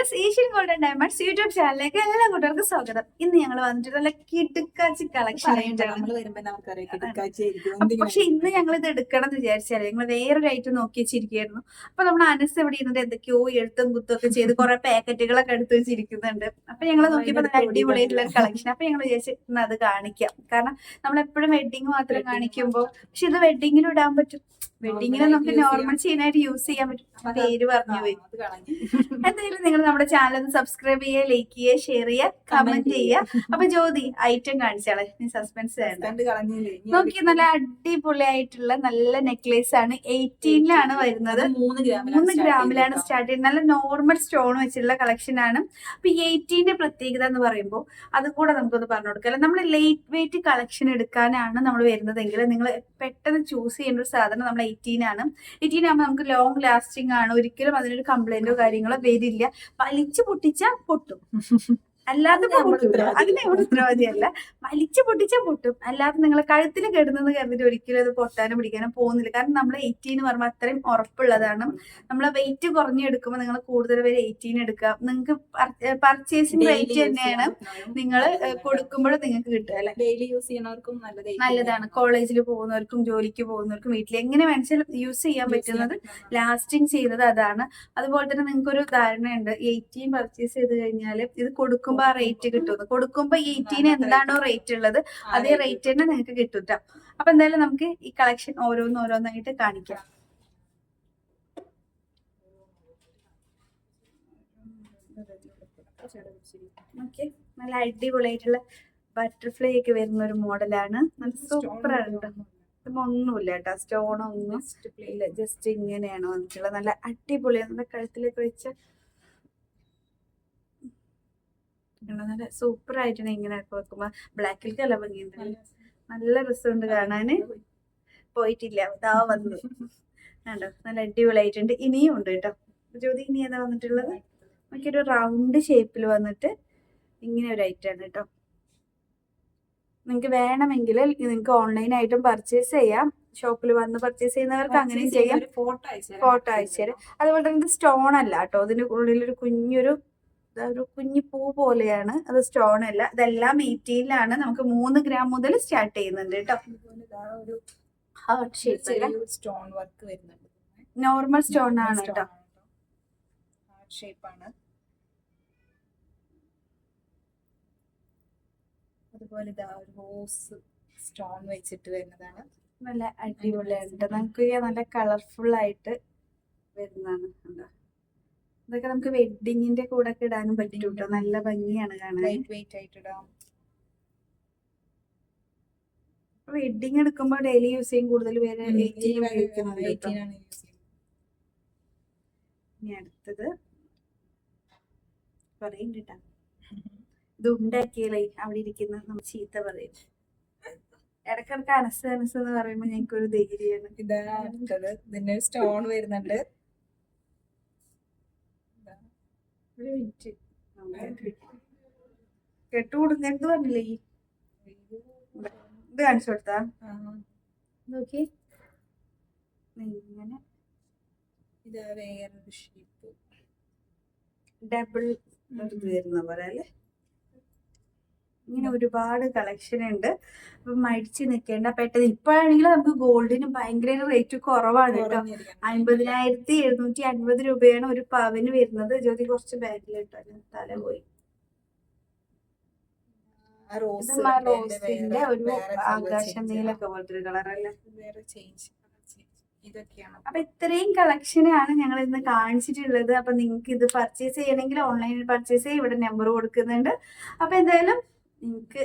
Viewers, Asian golden diamonds YouTube ചാനലിലേക്ക് എല്ലാ കൂട്ടുകാർക്കും സ്വാഗതം. ഇന്ന് ഞങ്ങൾ വന്നിട്ട് നല്ല കിടുക്കാച്ചി കളക്ഷൻ ആയിട്ടാണ്. പക്ഷെ ഇന്ന് ഞങ്ങൾ ഇത് എടുക്കണം എന്ന് വിചാരിച്ചാലേ ഞങ്ങൾ വേറൊരു ഐറ്റം നോക്കി വെച്ചിരിക്കുകയായിരുന്നു. അപ്പൊ നമ്മൾ അനസ് ഇവിടെ ഇരുന്നിട്ട് എന്തൊക്കെയോ എഴുത്തും കുത്തും ഒക്കെ ചെയ്ത് കുറെ പാക്കറ്റുകളൊക്കെ എടുത്ത് വെച്ചിരിക്കുന്നുണ്ട്. അപ്പൊ ഞങ്ങൾ നോക്കിയപ്പോ നല്ല അടിപൊളിയായിട്ടുള്ള ഒരു കളക്ഷൻ. അപ്പൊ ഞങ്ങൾ വിചാരിച്ചു ഇന്ന് അത് കാണിക്കാം. കാരണം നമ്മളെപ്പോഴും വെഡിങ് മാത്രം കാണിക്കുമ്പോൾ, പക്ഷെ ഇത് വെഡിങ്ങിനും ഇടാൻ പറ്റും. വെഡിങ്ങിന് നമുക്ക് നോർമൽ ചെയ്യാനായിട്ട് യൂസ് ചെയ്യാൻ പറ്റും. പേര് പറഞ്ഞു പോയി. എന്തായാലും നിങ്ങൾ നമ്മുടെ ചാനൽ ഒന്ന് സബ്സ്ക്രൈബ് ചെയ്യുക, ലൈക്ക് ചെയ്യുക, ഷെയർ ചെയ്യുക, കമന്റ് ചെയ്യുക. അപ്പൊ ജ്യോതി ഐറ്റം കാണിച്ചാളെ, നീ സസ്പെൻസ് നോക്കി. നല്ല അടിപൊളിയായിട്ടുള്ള നല്ല നെക്ലേസ് ആണ്. 18 വരുന്നത്. 3 ഗ്രാമിലാണ് സ്റ്റാർട്ട് ചെയ്യുന്നത്. നല്ല നോർമൽ സ്റ്റോൺ വെച്ചിട്ടുള്ള കളക്ഷൻ ആണ്. അപ്പൊ 18 പ്രത്യേകത എന്ന് പറയുമ്പോൾ അത് കൂടെ നമുക്കൊന്ന് പറഞ്ഞു കൊടുക്കാം. നമ്മൾ ലൈറ്റ് വെയിറ്റ് കളക്ഷൻ എടുക്കാനാണ് നമ്മൾ വരുന്നതെങ്കിൽ നിങ്ങൾ പെട്ടെന്ന് ചൂസ് ചെയ്യേണ്ട ഒരു സാധനം നമ്മൾ 18 ആണ്. 18 ആകുമ്പോൾ നമുക്ക് ലോങ് ലാസ്റ്റിംഗ് ആണ്. ഒരിക്കലും അതിനൊരു കംപ്ലൈന്റോ കാര്യങ്ങളോ വരില്ല. വലിച്ചു പൊട്ടിച്ചാൽ പൊട്ടും, അല്ലാതെ അതിന് ഇവിടെ ഉത്തരവാദിയല്ല. വലിച്ചു പൊട്ടിച്ചാൽ പൊട്ടും, അല്ലാതെ നിങ്ങൾ കഴുത്തിൽ കെടുന്നത് കരുതിട്ട് ഒരിക്കലും അത് പൊട്ടാനും പിടിക്കാനും പോകുന്നില്ല. കാരണം നമ്മൾ 18 പറയുമ്പോൾ അത്രയും ഉറപ്പുള്ളതാണ്. നമ്മളെ വെയിറ്റ് കുറഞ്ഞെടുക്കുമ്പോൾ നിങ്ങൾ കൂടുതൽ പേര് 18 എടുക്കുക. നിങ്ങൾക്ക് പർച്ചേസിംഗ് റേറ്റ് തന്നെയാണ് നിങ്ങൾ കൊടുക്കുമ്പോൾ നിങ്ങൾക്ക് കിട്ടുക അല്ലെ. ഡെയിലി യൂസ് ചെയ്യുന്നവർക്കും നല്ലതാണ്. കോളേജിൽ പോകുന്നവർക്കും ജോലിക്ക് പോകുന്നവർക്കും വീട്ടിൽ എങ്ങനെ വേണമെങ്കിലും യൂസ് ചെയ്യാൻ പറ്റുന്നത്, ലാസ്റ്റിംഗ് ചെയ്യുന്നത് അതാണ്. അതുപോലെ തന്നെ നിങ്ങൾക്ക് ഒരു ധാരണയുണ്ട്, 18 പർച്ചേസ് ചെയ്ത് കഴിഞ്ഞാൽ ഇത് കൊടുക്കുമ്പോൾ ആ റേറ്റ് കിട്ടും. കൊടുക്കുമ്പോൾ 18 എന്താണോ റേറ്റ് ഉള്ളത് അതേ റേറ്റ് തന്നെ നിങ്ങൾക്ക് കിട്ടും ട്ടോ. അപ്പൊ എന്തായാലും നമുക്ക് ഈ കളക്ഷൻ ഓരോന്നായിട്ട് കാണിക്കാം. ഓക്കെ, നല്ല അടിപൊളിയായിട്ടുള്ള ബട്ടർഫ്ലൈ ഒക്കെ വരുന്ന ഒരു മോഡലാണ്. നല്ല സൂപ്പർ ആണ്. ഒന്നുമില്ല കേട്ടോ, സ്റ്റോണൊന്നും ഇല്ല, ജസ്റ്റ് ഇങ്ങനെയാണ് വന്നിട്ടുള്ളത്. നല്ല അടിപൊളിയാണ്. നല്ല കഴുത്തിലേക്ക് വെച്ച നല്ല സൂപ്പർ ആയിട്ടാണ് ഇങ്ങനെ വെക്കുമ്പോ. ബ്ലാക്കിലേക്ക് അല്ല ഭംഗിയുണ്ട്, നല്ല രസമുണ്ട് കാണാന്. പോയിട്ടില്ല, ഇതാ വന്നു കണ്ടോ, നല്ല അടിപൊളിയായിട്ടുണ്ട്. ഇനിയും ഉണ്ട് കേട്ടോ. ജ്യോതി ഇനി ഏതാ വന്നിട്ടുള്ളത്? നമുക്കൊരു റൗണ്ട് ഷേപ്പിൽ വന്നിട്ട് ഇങ്ങനെ ഒരു ഐറ്റം ആണ് കേട്ടോ. നിങ്ങൾക്ക് വേണമെങ്കിൽ നിങ്ങൾക്ക് ഓൺലൈനായിട്ടും പർച്ചേസ് ചെയ്യാം. ഷോപ്പിൽ വന്ന് പർച്ചേസ് ചെയ്യുന്നവർക്ക് അങ്ങനെയും ചെയ്യാം. ഫോട്ടോ അയച്ചുതരാം. അതുപോലെ തന്നെ സ്റ്റോൺ അല്ല കേട്ടോ, അതിന്റെ ഉള്ളിലൊരു കുഞ്ഞു പൂ പോലെയാണ്. അത് സ്റ്റോൺ അല്ല. ഇതെല്ലാം 18 നമുക്ക് 3 ഗ്രാം മുതൽ സ്റ്റാർട്ട് ചെയ്യുന്നുണ്ട് കേട്ടോ. ഹാർട്ട് ഷേപ്പ് സ്റ്റോൺ വർക്ക് വരുന്നുണ്ട്. നോർമൽ സ്റ്റോൺ ആണ് കേട്ടോ. ഹാർട്ട് ഷേപ്പ് ആണ്. അതുപോലെ റോസ് സ്റ്റോൺ വെച്ചിട്ട് വരുന്നതാണ്. നല്ല അടിപൊളിയായിട്ട് നമുക്ക് നല്ല കളർഫുൾ ആയിട്ട് വരുന്നതാണ്. ഇതൊക്കെ നമുക്ക് വെഡിങ്ങിന്റെ കൂടെ ഒക്കെ ഇടാനും പറ്റും കേട്ടോ. നല്ല ഭംഗിയാണ് കാണാൻ. വെയിറ്റ് ആയിട്ട് ഇടാം. വെഡിങ് എടുക്കുമ്പോൾ ഡെയിലി യൂസ് ചെയ്യും. കൂടുതൽ പേര് 18 ഇനി അടുത്തത് പറയും കേട്ടാ. ഇത് ഉണ്ടാക്കിയാലേ അവിടെ ഇരിക്കുന്ന നമ്മൾ ചീത്ത പറയും. ഇടക്കിടക്ക് അനസ് എന്ന് പറയുമ്പോ ഞങ്ങൾക്കൊരു ധൈര്യമാണ്. ഇതാണ് അടുത്തത്. ഇതിന്റെ സ്റ്റോൺ വരുന്നുണ്ട്. ഒരു മിനിറ്റ് കെട്ടുകൂടുന്നത് പറഞ്ഞില്ലേ? ഇത് കാണിച്ചു കൊടുത്താ നോക്കി. ഇങ്ങനെ ഇത് വേറൊരു ഷേപ്പ്, ഡബിൾ ഇത് വരുന്ന പോലെ അല്ലേ. ഇങ്ങനെ ഒരുപാട് കളക്ഷൻ ഉണ്ട്. അപ്പൊ മടിച്ച് നിൽക്കേണ്ട. പെട്ടെന്ന് ഇപ്പോഴാണെങ്കിൽ നമുക്ക് ഗോൾഡിന് ഭയങ്കര റേറ്റ് കുറവാണ് കേട്ടോ. 50,750 രൂപയാണ് ഒരു പവന് വരുന്നത്. ജ്യോതി കുറച്ച് ബാഗിലിട്ടോ, തല പോയി. റോസിന്റെ ഒരു ആകാശം നീലൊക്കെ പോലത്തെ ഒരു കളർ അല്ലേ. അപ്പൊ ഇത്രയും കളക്ഷനാണ് ഞങ്ങൾ ഇന്ന് കാണിച്ചിട്ടുള്ളത്. അപ്പൊ നിങ്ങൾക്ക് ഇത് പർച്ചേസ് ചെയ്യണമെങ്കിൽ ഓൺലൈനിൽ പർച്ചേസ് ചെയ്യാം. ഇവിടെ നമ്പർ കൊടുക്കുന്നുണ്ട്. അപ്പൊ എന്തായാലും നിങ്ങൾക്ക്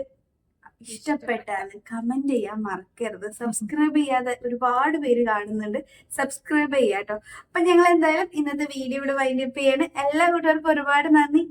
ഇഷ്ടപ്പെട്ടാൽ കമന്റ് ചെയ്യാൻ മറക്കരുത്. സബ്സ്ക്രൈബ് ചെയ്യാതെ ഒരുപാട് പേര് കാണുന്നുണ്ട്, സബ്സ്ക്രൈബ് ചെയ്യാം കേട്ടോ. അപ്പൊ ഞങ്ങൾ എന്തായാലും ഇന്നത്തെ വീഡിയോ ഇവിടെ വൈൻഡപ്പ് ചെയ്യാണ്. എല്ലാ കൂട്ടുകാർക്കും ഒരുപാട് നന്ദി.